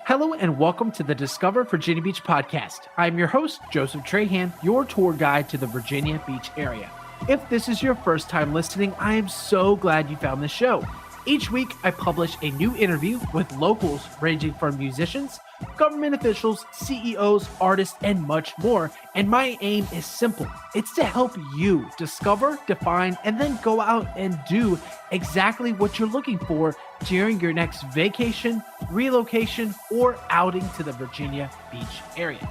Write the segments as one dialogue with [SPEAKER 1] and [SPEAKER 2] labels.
[SPEAKER 1] Hello and welcome to the Discover Virginia Beach podcast. I'm your host, Joseph Trahan, your tour guide to the Virginia Beach area. If this is your first time listening, I am so glad you found this show. Each week, I publish a new interview with locals ranging from musicians, government officials, CEOs, artists, and much more. And my aim is simple. It's to help you discover, define, and then go out and do exactly what you're looking for during your next vacation, relocation, or outing to the Virginia Beach area.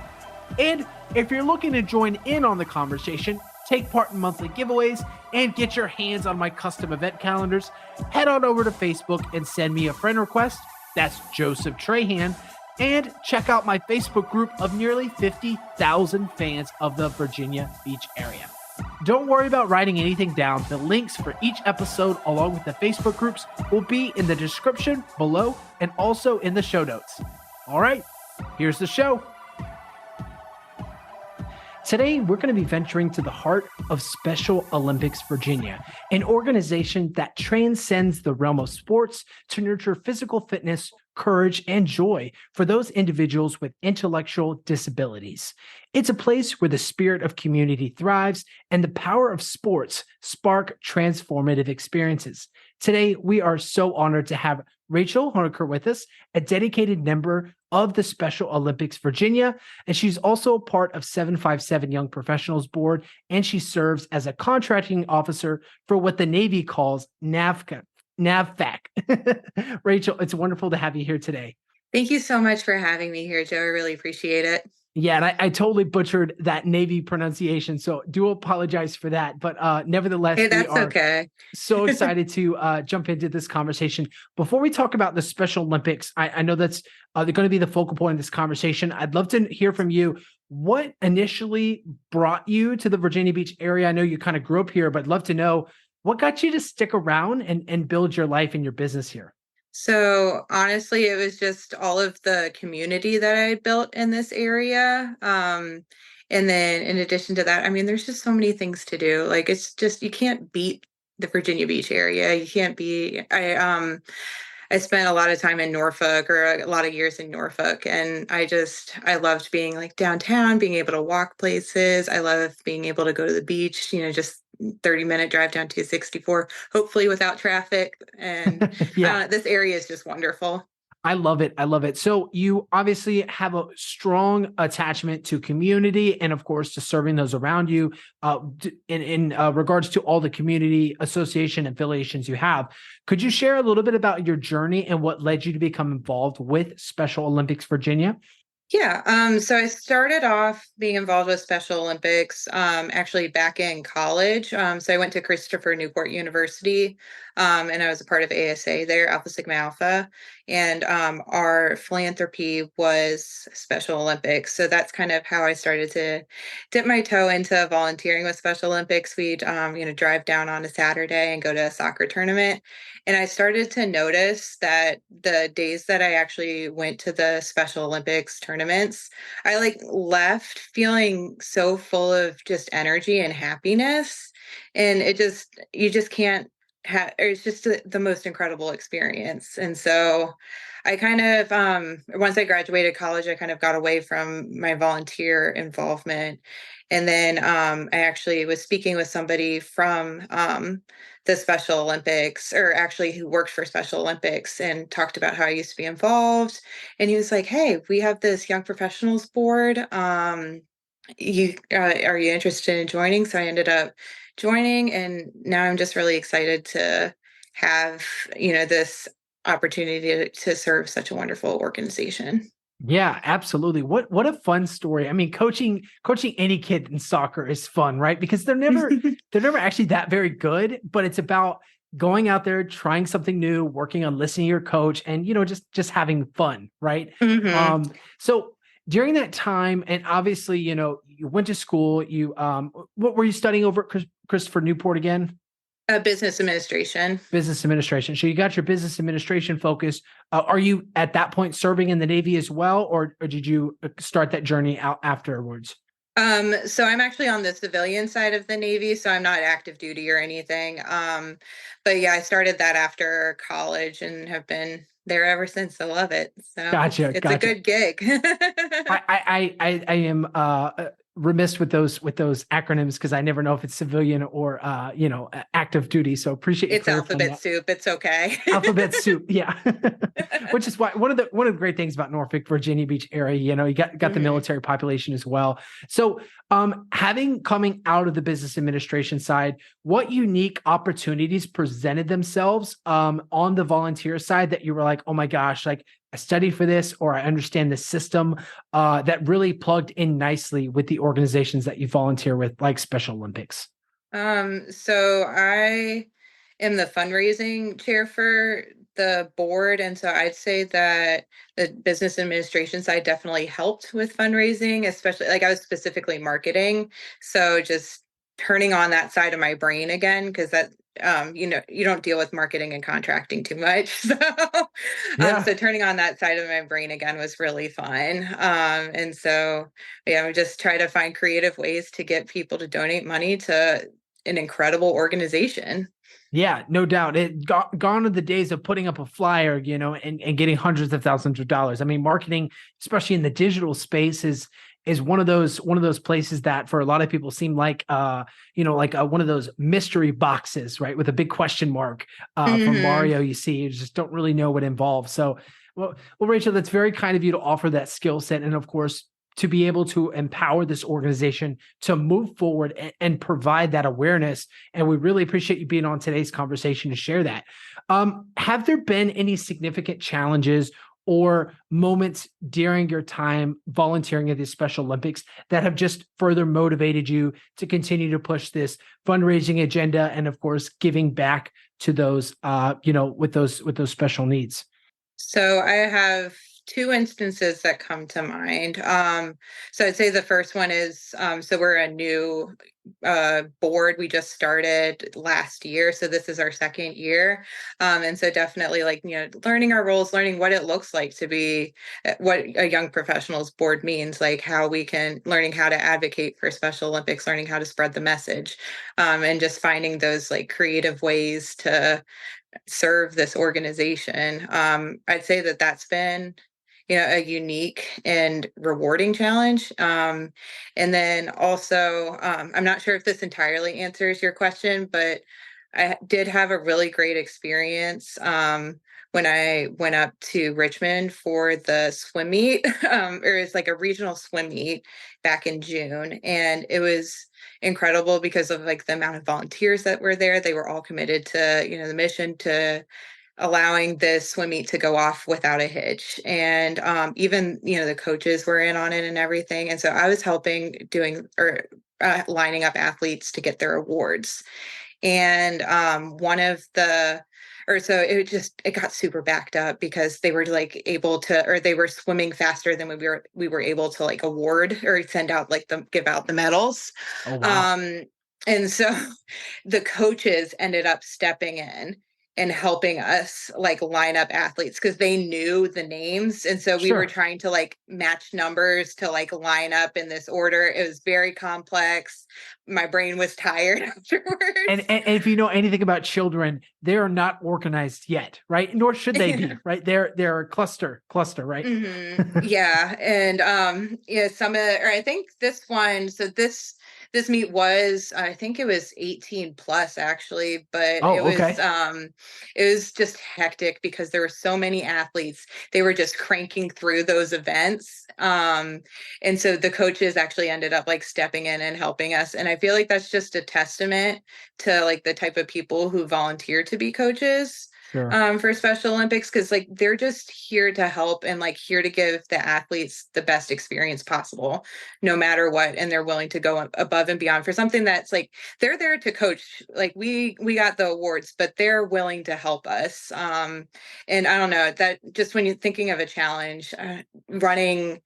[SPEAKER 1] And if you're looking to join in on the conversation, take part in monthly giveaways, and get your hands on my custom event calendars, head on over to Facebook and send me a friend request. That's Joseph Trahan. And check out my Facebook group of nearly 50,000 fans of the Virginia Beach area. Don't worry about writing anything down. The links for each episode, along with the Facebook groups, will be in the description below and also in the show notes. All right, here's the show. Today, we're going to be venturing to the heart of Special Olympics Virginia, an organization that transcends the realm of sports to nurture physical fitness, courage, and joy for those individuals with intellectual disabilities. It's a place where the spirit of community thrives and the power of sports spark transformative experiences. Today, we are so honored to have Rachel Honecker with us, a dedicated member of the Special Olympics Virginia, and she's also a part of 757 Young Professionals Board, and she serves as a contracting officer for what the Navy calls NAVFAC. Rachel, it's wonderful to have you here today.
[SPEAKER 2] Thank you so much for having me here, Joe. I really appreciate it.
[SPEAKER 1] Yeah, and I totally butchered that Navy pronunciation, so do apologize for that. But nevertheless,
[SPEAKER 2] Hey, that's okay.
[SPEAKER 1] So excited to jump into this conversation. Before we talk about the Special Olympics, I know that's going to be the focal point of this conversation. I'd love to hear from you. What initially brought you to the Virginia Beach area? I know you kind of grew up here, but I'd love to know what got you to stick around and build your life and your business here.
[SPEAKER 2] So honestly, it was just all of the community that I built in this area. And then in addition to that, I mean, there's just so many things to do. Like, it's just, you can't beat the Virginia Beach area. You can't be, I spent a lot of time in Norfolk, or a lot of years in Norfolk, and I loved being like downtown, being able to walk places. I love being able to go to the beach, just 30-minute drive down to 64, hopefully without traffic. And
[SPEAKER 1] Yeah.
[SPEAKER 2] This area is just wonderful.
[SPEAKER 1] I love it. I love it. So you obviously have a strong attachment to community and, of course, to serving those around you in regards to all the community association affiliations you have. Could you share a little bit about your journey and what led you to become involved with Special Olympics Virginia?
[SPEAKER 2] Yeah. So I started off being involved with Special Olympics, actually back in college. So I went to Christopher Newport University, and I was a part of ASA there, Alpha Sigma Alpha. And our philanthropy was Special Olympics. So that's kind of how I started to dip my toe into volunteering with Special Olympics. We'd, drive down on a Saturday and go to a soccer tournament. And I started to notice that the days that I actually went to the Special Olympics tournaments, I left feeling so full of just energy and happiness. And you just can't it's just the most incredible experience. And so I kind of, once I graduated college, I kind of got away from my volunteer involvement. And then I actually was speaking with somebody from the Special Olympics, or actually who worked for Special Olympics, and talked about how I used to be involved. And he was like, "Hey, we have this Young Professionals Board. Are you interested in joining?" So I ended up joining, and now I'm just really excited to have, this opportunity to serve such a wonderful organization.
[SPEAKER 1] Yeah, absolutely. What a fun story. I mean, coaching any kid in soccer is fun, right? Because they're never actually that very good, but it's about going out there, trying something new, working on listening to your coach, and just having fun, right?
[SPEAKER 2] Mm-hmm.
[SPEAKER 1] So during that time, and obviously, you went to school. You what were you studying over at Christopher Newport again?
[SPEAKER 2] Business administration.
[SPEAKER 1] Business administration. So you got your business administration focus. Are you at that point serving in the Navy as well, or did you start that journey out afterwards?
[SPEAKER 2] So I'm actually on the civilian side of the Navy, so I'm not active duty or anything. But yeah, I started that after college and have been there ever since. I love it. So
[SPEAKER 1] Gotcha,
[SPEAKER 2] it's a
[SPEAKER 1] gotcha.
[SPEAKER 2] good gig.
[SPEAKER 1] I am remiss with those acronyms because I never know if it's civilian or active duty. So appreciate you
[SPEAKER 2] It's
[SPEAKER 1] clarifying
[SPEAKER 2] alphabet
[SPEAKER 1] that.
[SPEAKER 2] soup. It's okay.
[SPEAKER 1] Alphabet soup, yeah. Which is why one of the great things about Norfolk, Virginia Beach area, you got the
[SPEAKER 2] hmm
[SPEAKER 1] military population as well. So, having coming out of the business administration side, what unique opportunities presented themselves on the volunteer side that you were like, oh my gosh, like I studied for this or I understand the system that really plugged in nicely with the organizations that you volunteer with, like Special Olympics?
[SPEAKER 2] So I am the fundraising chair for the board, and so I'd say that the business administration side definitely helped with fundraising, especially like I was specifically marketing. So just turning on that side of my brain again, because that you don't deal with marketing and contracting too much. So
[SPEAKER 1] Yeah.
[SPEAKER 2] turning on that side of my brain again was really fun. And so yeah, we just try to find creative ways to get people to donate money to an incredible organization.
[SPEAKER 1] Yeah, no doubt. Gone are the days of putting up a flyer, and getting hundreds of thousands of dollars. I mean, marketing, especially in the digital space, is one of those places that for a lot of people seem like one of those mystery boxes, right? With a big question mark from
[SPEAKER 2] hmm
[SPEAKER 1] Mario, you just don't really know what involves. So well, Rachel, that's very kind of you to offer that skill set. And of course, to be able to empower this organization to move forward and provide that awareness. And we really appreciate you being on today's conversation to share that. Have there been any significant challenges or moments during your time volunteering at the Special Olympics that have just further motivated you to continue to push this fundraising agenda and, of course, giving back to those, with those special needs?
[SPEAKER 2] So I have two instances that come to mind. So I'd say the first one is so we're a new board. We just started last year, so this is our second year. And so definitely like learning our roles, learning what it looks like to be what a young professionals board means, like how we can learning how to advocate for Special Olympics, learning how to spread the message, and just finding those like creative ways to serve this organization. I'd say that that's been, a unique and rewarding challenge. And then also, I'm not sure if this entirely answers your question, but I did have a really great experience when I went up to Richmond for the swim meet, or it's like a regional swim meet back in June, and it was incredible because of like the amount of volunteers that were there. They were all committed to the mission to allowing this swim meet to go off without a hitch, and even the coaches were in on it and everything, and so I was helping doing or lining up athletes to get their awards. And one of the or so it got super backed up because they were like able to, or they were swimming faster than we were able to like award or send out like the give out the medals.
[SPEAKER 1] Oh, wow.
[SPEAKER 2] um and so the coaches ended up stepping in and helping us like line up athletes because they knew the names, and so we were
[SPEAKER 1] Sure.
[SPEAKER 2] trying to like match numbers to like line up in this order. It was very complex. My brain was tired
[SPEAKER 1] And,
[SPEAKER 2] afterwards.
[SPEAKER 1] and if you know anything about children, they are not organized yet, right? Nor should they be, right? They're a cluster, right?
[SPEAKER 2] Yeah, and yeah, or I think this one. So this meet was, I think it was 18 plus actually, but
[SPEAKER 1] Oh, okay.
[SPEAKER 2] it was just hectic because there were so many athletes. They were just cranking through those events, and so the coaches actually ended up like stepping in and helping us. And I feel like that's just a testament to like the type of people who volunteer to be coaches
[SPEAKER 1] Sure.
[SPEAKER 2] for Special Olympics, because like they're just here to help and like here to give the athletes the best experience possible no matter what, and they're willing to go above and beyond for something that's like they're there to coach. Like we got the awards, but they're willing to help us. And I don't know, that just when you're thinking of a challenge, running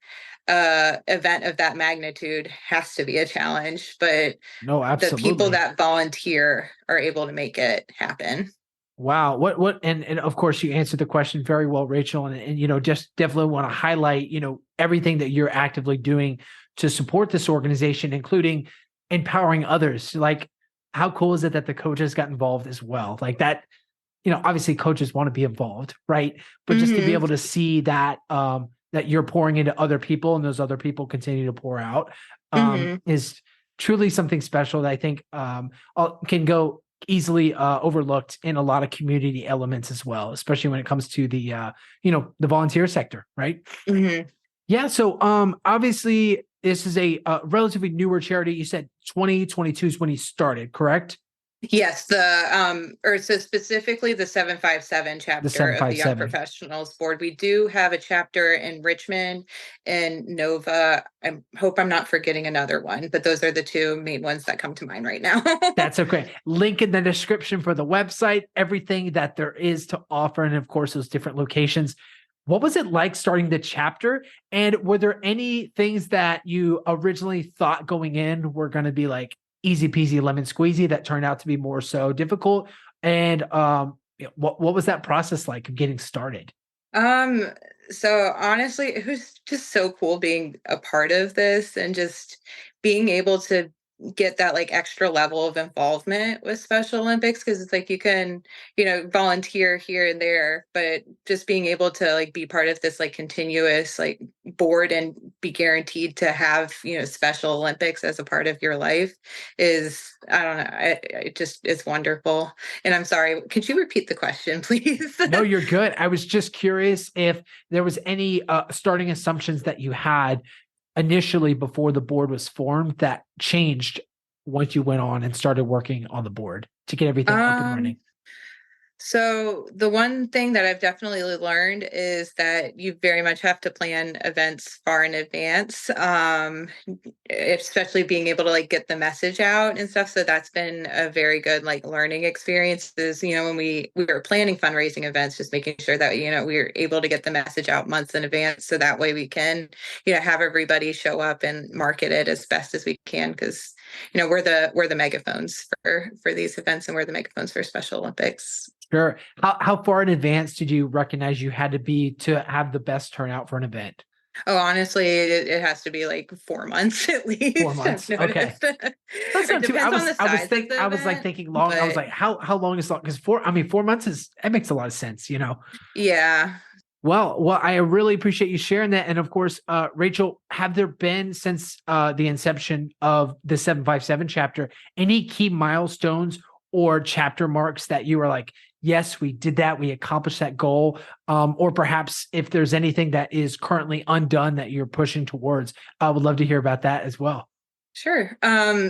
[SPEAKER 2] event of that magnitude has to be a challenge, but
[SPEAKER 1] No,
[SPEAKER 2] the people
[SPEAKER 1] absolutely.
[SPEAKER 2] that volunteer are able to make it happen.
[SPEAKER 1] Wow. And of course you answered the question very well, Rachel. And just definitely want to highlight, everything that you're actively doing to support this organization, including empowering others. Like, how cool is it that the coaches got involved as well? Like that, obviously coaches want to be involved, right? But just to be able to see that that you're pouring into other people and those other people continue to pour out is truly something special that I think can go easily overlooked in a lot of community elements as well, especially when it comes to the the volunteer sector, right? Yeah. So obviously this is a relatively newer charity. You said 2022 is when you started, correct?
[SPEAKER 2] Yes, so specifically the 757
[SPEAKER 1] The
[SPEAKER 2] chapter of the Young
[SPEAKER 1] 757.
[SPEAKER 2] Professionals Board. We do have a chapter in Richmond and Nova. I hope I'm not forgetting another one, but those are the two main ones that come to mind right now.
[SPEAKER 1] That's okay. Link in the description for the website, everything that there is to offer, and of course, those different locations. What was it like starting the chapter? And were there any things that you originally thought going in were going to be like easy peasy lemon squeezy that turned out to be more so difficult? And what was that process like of getting started?
[SPEAKER 2] So honestly, it was just so cool being a part of this and just being able to get that like extra level of involvement with Special Olympics, because it's like you can, volunteer here and there, but just being able to like be part of this like continuous like board and be guaranteed to have, Special Olympics as a part of your life is, I don't know, it just it's wonderful. And I'm sorry, could you repeat the question, please?
[SPEAKER 1] No, you're good. I was just curious if there was any starting assumptions that you had initially before the board was formed that changed once you went on and started working on the board to get everything up and running.
[SPEAKER 2] So the one thing that I've definitely learned is that you very much have to plan events far in advance, especially being able to like get the message out and stuff. So that's been a very good like learning experience. Is when we were planning fundraising events, just making sure that we were able to get the message out months in advance, so that way we can have everybody show up and market it as best as we can, because we're the megaphones for these events, and we're the megaphones for Special Olympics.
[SPEAKER 1] Sure. How far in advance did you recognize you had to be to have the best turnout for an event?
[SPEAKER 2] Oh, honestly, it has to be like 4 months at least.
[SPEAKER 1] 4 months.
[SPEAKER 2] I've
[SPEAKER 1] Okay.
[SPEAKER 2] noticed.
[SPEAKER 1] That's
[SPEAKER 2] It
[SPEAKER 1] not too.
[SPEAKER 2] depends on the size of the
[SPEAKER 1] I was like
[SPEAKER 2] event,
[SPEAKER 1] thinking long. I was
[SPEAKER 2] but
[SPEAKER 1] like, how long is long? Because 4 months that makes a lot of sense.
[SPEAKER 2] yeah.
[SPEAKER 1] Well, I really appreciate you sharing that. And of course, Rachel, have there been since the inception of the 757 chapter any key milestones or chapter marks that you were like, yes, we did that, we accomplished that goal? Or perhaps if there's anything that is currently undone that you're pushing towards, I would love to hear about that as well.
[SPEAKER 2] Sure.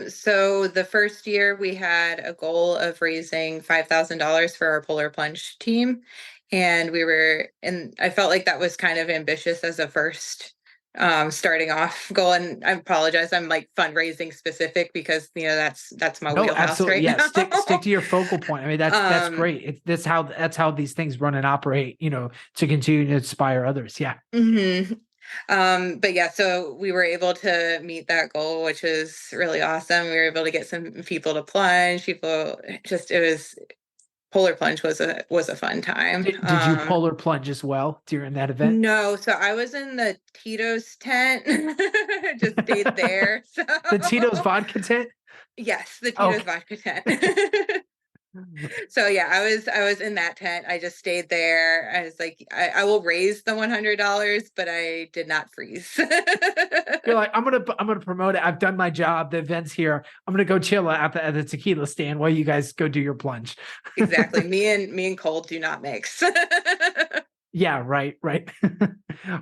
[SPEAKER 2] So the first year we had a goal of raising $5,000 for our polar plunge team. And I felt like that was kind of ambitious as a first starting off goal. And I apologize, I'm like fundraising specific because that's my
[SPEAKER 1] No,
[SPEAKER 2] wheelhouse
[SPEAKER 1] absolutely.
[SPEAKER 2] right
[SPEAKER 1] Yeah.
[SPEAKER 2] now.
[SPEAKER 1] Stick to your focal point. I mean, that's
[SPEAKER 2] um
[SPEAKER 1] great. That's how these things run and operate, to continue to inspire others. Yeah.
[SPEAKER 2] mhm. But yeah, so we were able to meet that goal, which was really awesome. We were able to get some people to plunge. It was polar plunge was a fun time.
[SPEAKER 1] Did you polar plunge as well during that event?
[SPEAKER 2] No, so I was in the Tito's tent, just stayed there. So
[SPEAKER 1] The Tito's vodka tent?
[SPEAKER 2] yes, the Tito's
[SPEAKER 1] Okay.
[SPEAKER 2] vodka tent. So yeah, I was in that tent. I just stayed there. I was like, I will raise the $100, but I did not freeze.
[SPEAKER 1] You're like, I'm gonna promote it. I've done my job. The event's here. I'm gonna go chill at the tequila stand while you guys go do your plunge.
[SPEAKER 2] Exactly. Me and cold do not mix.
[SPEAKER 1] Yeah, right.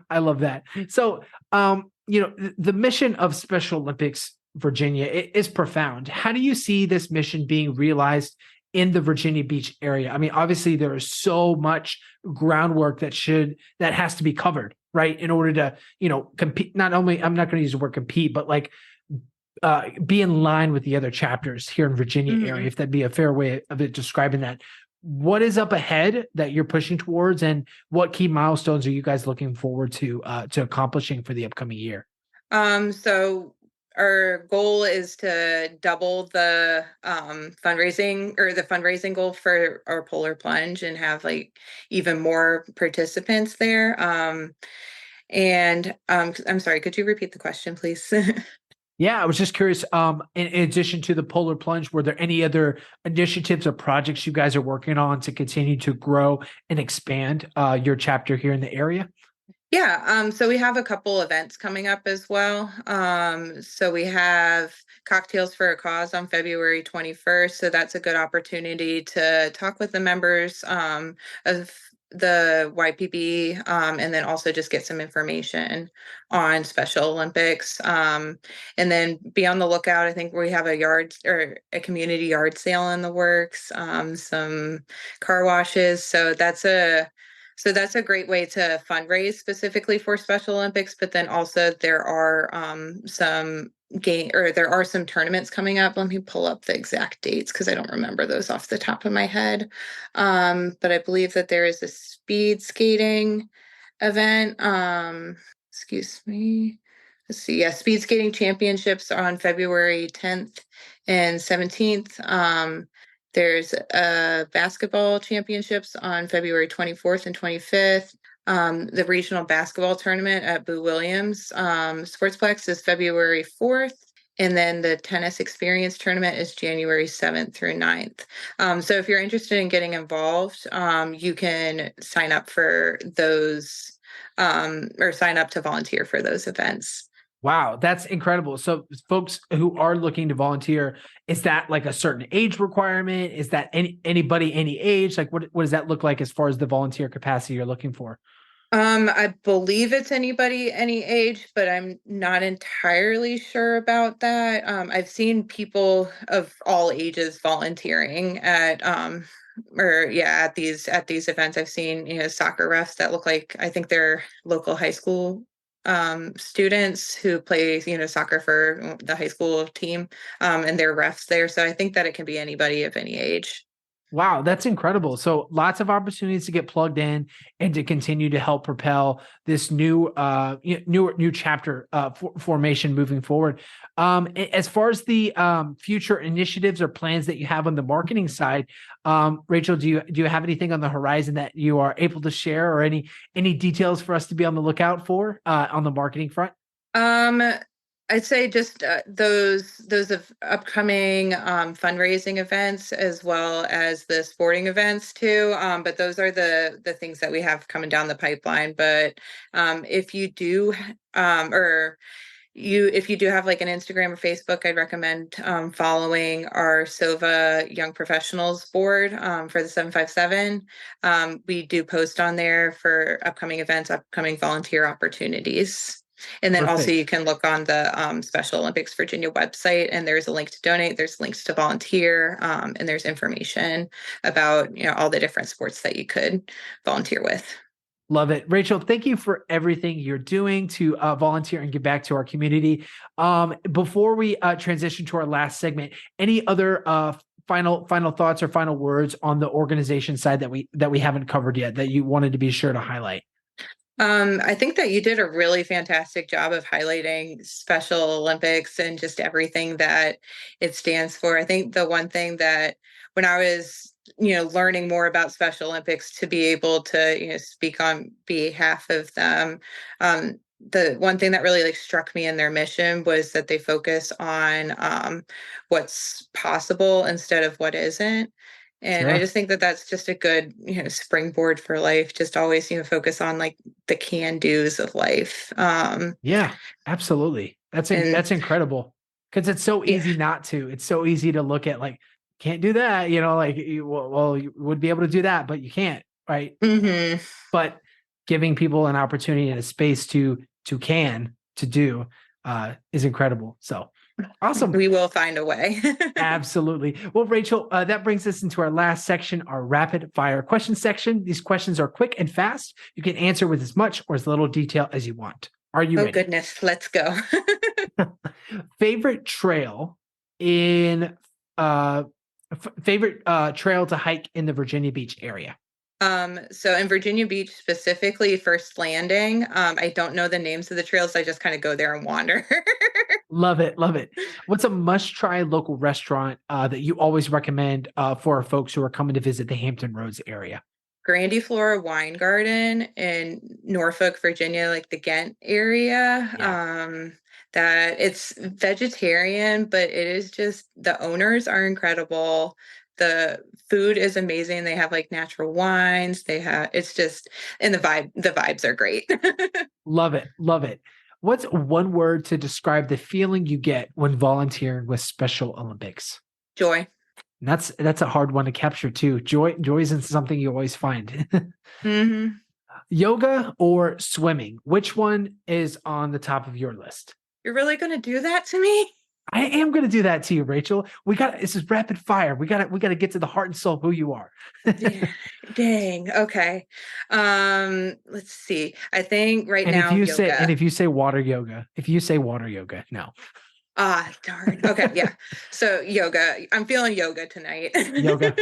[SPEAKER 1] I love that. So, the mission of Special Olympics Virginia is profound. How do you see this mission being realized in the Virginia Beach area? I mean, obviously there is so much groundwork that has to be covered, right? In order to, compete. Not only, I'm not going to use the word compete, but like be in line with the other chapters here in Virginia area, if that'd be a fair way of it describing that. What is up ahead that you're pushing towards, and what key milestones are you guys looking forward to accomplishing for the upcoming year?
[SPEAKER 2] So our goal is to double the fundraising goal for our polar plunge and have like even more participants there. And I'm sorry, could you repeat the question, please?
[SPEAKER 1] Yeah, I was just curious. In addition to the polar plunge, were there any other initiatives or projects you guys are working on to continue to grow and expand your chapter here in the area?
[SPEAKER 2] Yeah, so we have a couple events coming up as well. So we have Cocktails for a Cause on February 21st. So that's a good opportunity to talk with the members of the YPB, and then also just get some information on Special Olympics. And then be on the lookout. I think we have a yard or a community yard sale in the works, some car washes. So that's a great way to fundraise specifically for Special Olympics, but then also there are there are some tournaments coming up. Let me pull up the exact dates because I don't remember those off the top of my head. But I believe that there is a speed skating event. Excuse me. Let's see. Yeah, speed skating championships are on February 10th and 17th. There's basketball championships on February 24th and 25th. The regional basketball tournament at Boo Williams Sportsplex is February 4th. And then the tennis experience tournament is January 7th through 9th. So if you're interested in getting involved, you can sign up for those or sign up to volunteer for those events.
[SPEAKER 1] Wow, that's incredible. So folks who are looking to volunteer, is that like a certain age requirement? Is that anybody, any age? Like what does that look like as far as the volunteer capacity you're looking for?
[SPEAKER 2] I believe it's anybody, any age, but I'm not entirely sure about that. I've seen people of all ages volunteering at these events. I've seen, soccer refs that look like I think they're local high school students who play, soccer for the high school team, and they're refs there. So I think that it can be anybody of any age.
[SPEAKER 1] Wow, that's incredible. So lots of opportunities to get plugged in and to continue to help propel this new chapter formation moving forward. As far as the future initiatives or plans that you have on the marketing side, Rachel, do you have anything on the horizon that you are able to share, or any details for us to be on the lookout for on the marketing front?
[SPEAKER 2] Um, I'd say just those of upcoming fundraising events as well as the sporting events too. But those are the things that we have coming down the pipeline. But if you do if you do have like an Instagram or Facebook, I'd recommend following our SOVA Young Professionals board for the 757. We do post on there for upcoming events, upcoming volunteer opportunities. And then also you
[SPEAKER 1] Perfect.
[SPEAKER 2] can look on the Special Olympics Virginia website, and there's a link to donate, there's links to volunteer, and there's information about all the different sports that you could volunteer with.
[SPEAKER 1] Love it. Rachel, thank you for everything you're doing to volunteer and give back to our community. Before we transition to our last segment, any other final thoughts or final words on the organization side that we haven't covered yet that you wanted to be sure to highlight?
[SPEAKER 2] I think that you did a really fantastic job of highlighting Special Olympics and just everything that it stands for. I think the one thing that when I was, learning more about Special Olympics to be able to, speak on behalf of them, the one thing that really like struck me in their mission was that they focus on what's possible instead of what isn't. And I
[SPEAKER 1] Sure.
[SPEAKER 2] just think that that's just a good, springboard for life. Just always, focus on like the can do's of life.
[SPEAKER 1] Yeah, absolutely.
[SPEAKER 2] And
[SPEAKER 1] That's incredible because it's so
[SPEAKER 2] yeah.
[SPEAKER 1] easy not to. It's so easy to look at like can't do that. Like well, you would be able to do that, but you can't, right?
[SPEAKER 2] Hmm.
[SPEAKER 1] But giving people an opportunity and a space to do is incredible. So awesome.
[SPEAKER 2] We will find a way.
[SPEAKER 1] Absolutely. Well, Rachel, that brings us into our last section, our rapid fire question section. These questions are quick and fast. You can answer with as much or as little detail as you want. Are you
[SPEAKER 2] Oh,
[SPEAKER 1] ready?
[SPEAKER 2] goodness. Let's go.
[SPEAKER 1] Favorite trail in favorite trail to hike in the Virginia Beach area?
[SPEAKER 2] So in Virginia Beach, specifically First Landing, I don't know the names of the trails. I just kind of go there and wander.
[SPEAKER 1] Love it, love it. What's a must-try local restaurant that you always recommend for folks who are coming to visit the Hampton Roads area?
[SPEAKER 2] Grandiflora Wine Garden in Norfolk, Virginia, like the Ghent area.
[SPEAKER 1] Yeah.
[SPEAKER 2] That it's vegetarian, but it is just the owners are incredible. The food is amazing. They have like natural wines. They have it's just and the vibes are great.
[SPEAKER 1] Love it. Love it. What's one word to describe the feeling you get when volunteering with Special Olympics?
[SPEAKER 2] Joy.
[SPEAKER 1] And that's a hard one to capture too. Joy isn't something you always find.
[SPEAKER 2] Hmm.
[SPEAKER 1] Yoga or swimming? Which one is on the top of your list?
[SPEAKER 2] You're really gonna do that to me?
[SPEAKER 1] I am going to do that to you, Rachel. This is rapid fire. We got to get to the heart and soul of who you are.
[SPEAKER 2] Dang. Okay. Let's see. I think right
[SPEAKER 1] And
[SPEAKER 2] now yoga.
[SPEAKER 1] if you say water yoga, no.
[SPEAKER 2] Ah, darn. Okay, yeah. So yoga. I'm feeling yoga tonight.
[SPEAKER 1] Yoga.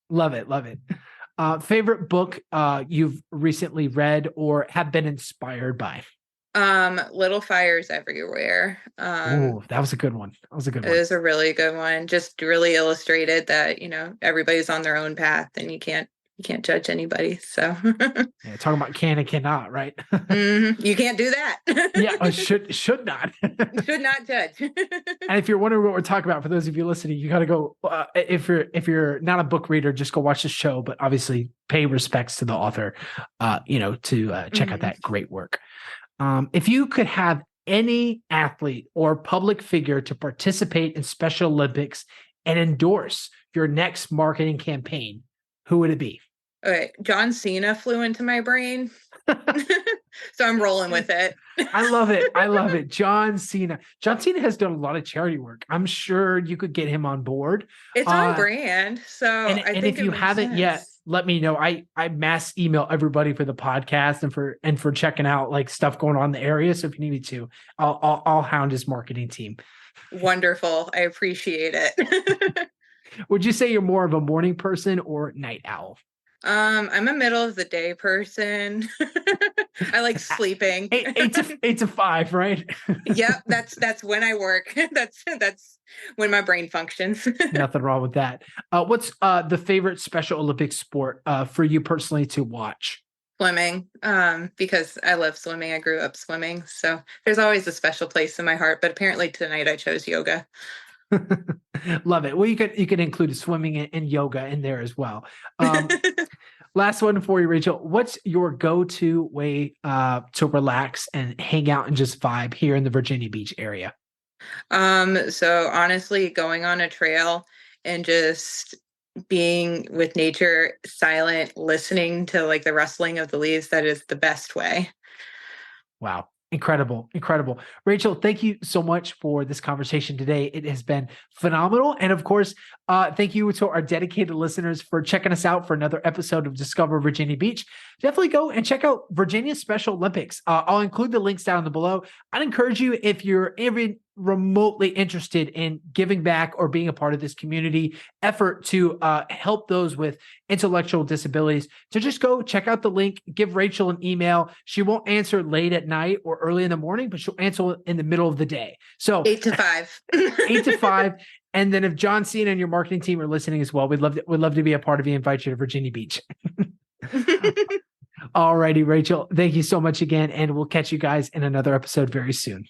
[SPEAKER 1] Love it. Love it. Favorite book you've recently read or have been inspired by?
[SPEAKER 2] Little Fires Everywhere.
[SPEAKER 1] Oh, that was a good one. That was a good
[SPEAKER 2] It
[SPEAKER 1] one.
[SPEAKER 2] was a really good one. Just really illustrated that, everybody's on their own path and you can't judge anybody. So
[SPEAKER 1] Yeah, talking about can and cannot, right?
[SPEAKER 2] you can't do that.
[SPEAKER 1] Yeah, should not.
[SPEAKER 2] Should not judge.
[SPEAKER 1] And if you're wondering what we're talking about, for those of you listening, you got to go. If you're not a book reader, just go watch the show. But obviously, pay respects to the author. To check out that great work. If you could have any athlete or public figure to participate in Special Olympics and endorse your next marketing campaign, who would it be?
[SPEAKER 2] Okay, John Cena flew into my brain. So I'm rolling with it.
[SPEAKER 1] I love it. I love it. John Cena. John Cena has done a lot of charity work. I'm sure you could get him on board.
[SPEAKER 2] It's on brand. So I think
[SPEAKER 1] if you haven't yet, let me know. I mass email everybody for the podcast and for checking out like stuff going on in the area. So if you need me to, I'll hound his marketing team.
[SPEAKER 2] Wonderful. I appreciate it.
[SPEAKER 1] Would you say you're more of a morning person or night owl?
[SPEAKER 2] I'm a middle of the day person. I like sleeping.
[SPEAKER 1] eight to five, right?
[SPEAKER 2] Yep, that's when I work. That's when my brain functions.
[SPEAKER 1] Nothing wrong with that. What's the favorite Special Olympics sport for you personally to watch?
[SPEAKER 2] Swimming, because I love swimming. I grew up swimming, so there's always a special place in my heart. But apparently tonight I chose yoga.
[SPEAKER 1] Love it. Well, you could include swimming and yoga in there as well. Last one for you, Rachel. What's your go-to way to relax and hang out and just vibe here in the Virginia Beach area?
[SPEAKER 2] So honestly, going on a trail and just being with nature, silent, listening to like the rustling of the leaves, that is the best way.
[SPEAKER 1] Wow. Incredible. Incredible. Rachel, thank you so much for this conversation today. It has been phenomenal. And of course, thank you to our dedicated listeners for checking us out for another episode of Discover Virginia Beach. Definitely go and check out Virginia Special Olympics. I'll include the links down below. I'd encourage you, if you're even remotely interested in giving back or being a part of this community effort to help those with intellectual disabilities, to just go check out the link, give Rachel an email. She won't answer late at night or early in the morning, but she'll answer in the middle of the day. So
[SPEAKER 2] 8 to 5.
[SPEAKER 1] 8 to 5. And then if John Cena and your marketing team are listening as well, we'd love to be a part of you, invite you to Virginia Beach. All righty, Rachel. Thank you so much again. And we'll catch you guys in another episode very soon.